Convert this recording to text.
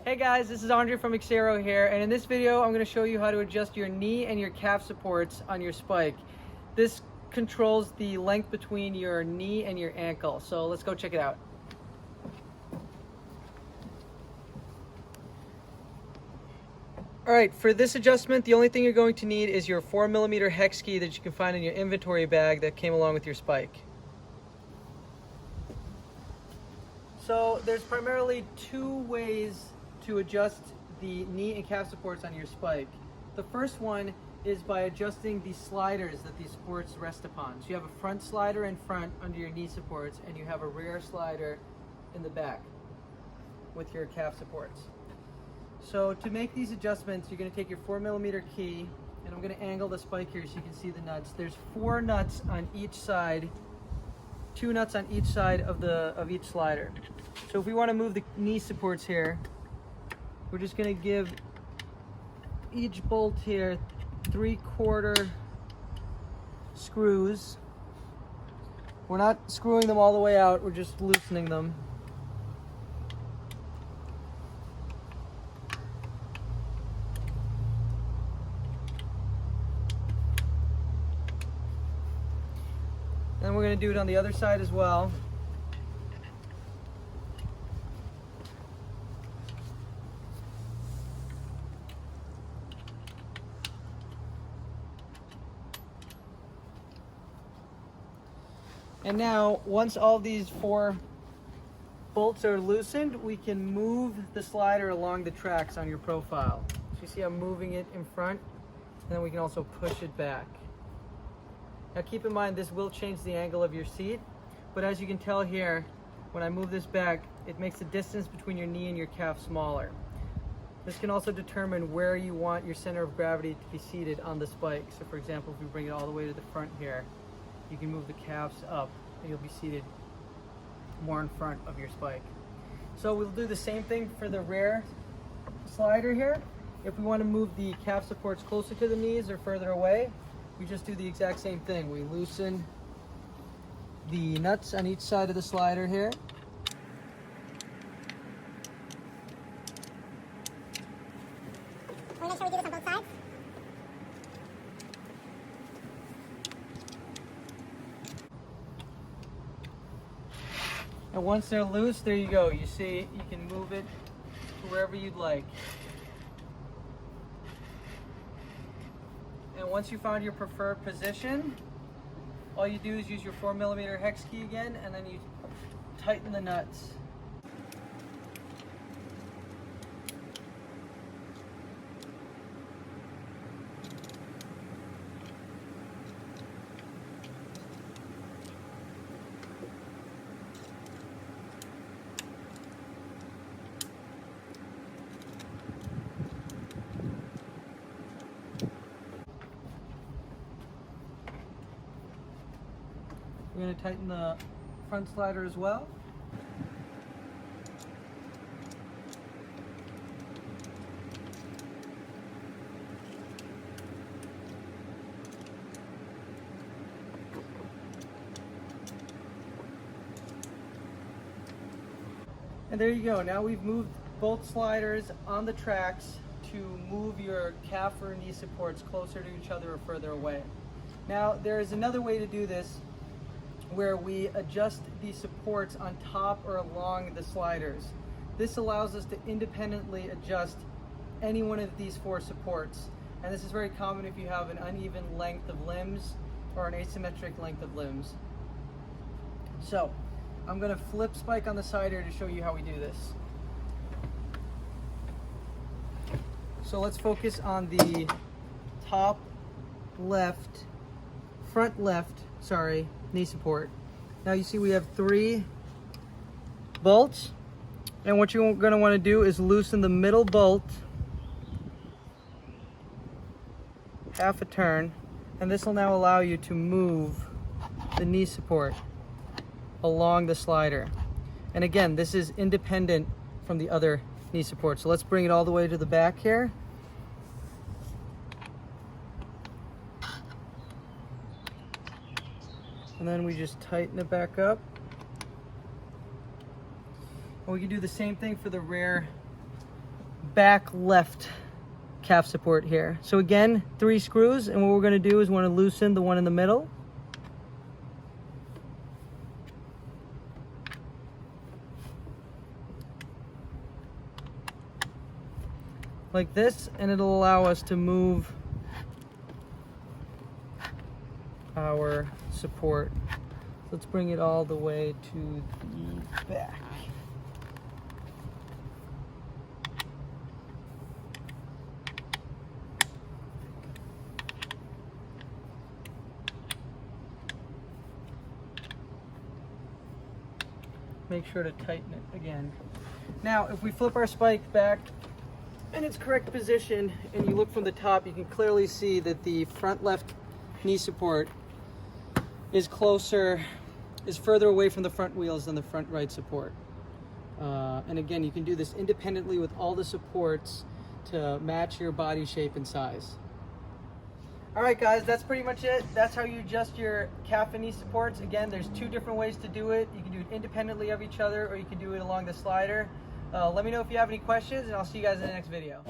Hey guys, this is Andre from Xero here, and in this video I'm going to show you how to adjust your knee and your calf supports on your spike. This controls the length between your knee and your ankle, so let's go check it out. Alright, for this adjustment, the only thing you're going to need is your 4mm hex key that you can find in your inventory bag that came along with your spike. So there's primarily two ways to adjust the knee and calf supports on your spike. The first one is by adjusting the sliders that these supports rest upon. So you have a front slider in front under your knee supports, and you have a rear slider in the back with your calf supports. So to make these adjustments, you're going to take your 4mm key, and I'm going to angle the spike here so you can see the nuts. There's 4 nuts on each side, 2 nuts on each side of each slider. So if we want to move the knee supports here, we're just going to give each bolt here 3/4 screws. We're not screwing them all the way out, we're just loosening them. And we're going to do it on the other side as well. And now, once all these 4 bolts are loosened, we can move the slider along the tracks on your profile. So you see I'm moving it in front, and then we can also push it back. Now keep in mind, this will change the angle of your seat, but as you can tell here, when I move this back, it makes the distance between your knee and your calf smaller. This can also determine where you want your center of gravity to be seated on the spike. So for example, if we bring it all the way to the front here, you can move the calves up and you'll be seated more in front of your spike. So we'll do the same thing for the rear slider here. If we want to move the calf supports closer to the knees or further away, we just do the exact same thing. We loosen the nuts on each side of the slider here. Want to make sure we do this on both sides? And once they're loose, there you go. You see, you can move it to wherever you'd like. And once you found your preferred position, all you do is use your 4mm hex key again, and then you tighten the nuts. We're going to tighten the front slider as well. And there you go. Now we've moved both sliders on the tracks to move your calf or knee supports closer to each other or further away. Now there is another way to do this, where we adjust the supports on top or along the sliders. This allows us to independently adjust any one of these 4 supports. And this is very common if you have an uneven length of limbs or an asymmetric length of limbs. So, I'm going to flip spike on the side here to show you how we do this. So let's focus on the top left, front left, sorry, knee support. Now you see we have 3 bolts, and what you're going to want to do is loosen the middle bolt half a turn, and this will now allow you to move the knee support along the slider. And again, this is independent from the other knee support. So let's bring it all the way to the back here. And then we just tighten it back up. And we can do the same thing for the rear back left calf support here. So again, 3 screws, and what we're going to do is want to loosen the one in the middle. Like this, and it'll allow us to move our support. Let's bring it all the way to the back. Make sure to tighten it again. Now, if we flip our spike back in its correct position and you look from the top, you can clearly see that the front left knee support is further away from the front wheels than the front right support. And again, you can do this independently with all the supports to match your body shape and size. All right, guys, that's pretty much it. That's how you adjust your calf and knee supports. Again, there's 2 different ways to do it. You can do it independently of each other, or you can do it along the slider. Let me know if you have any questions, and I'll see you guys in the next video.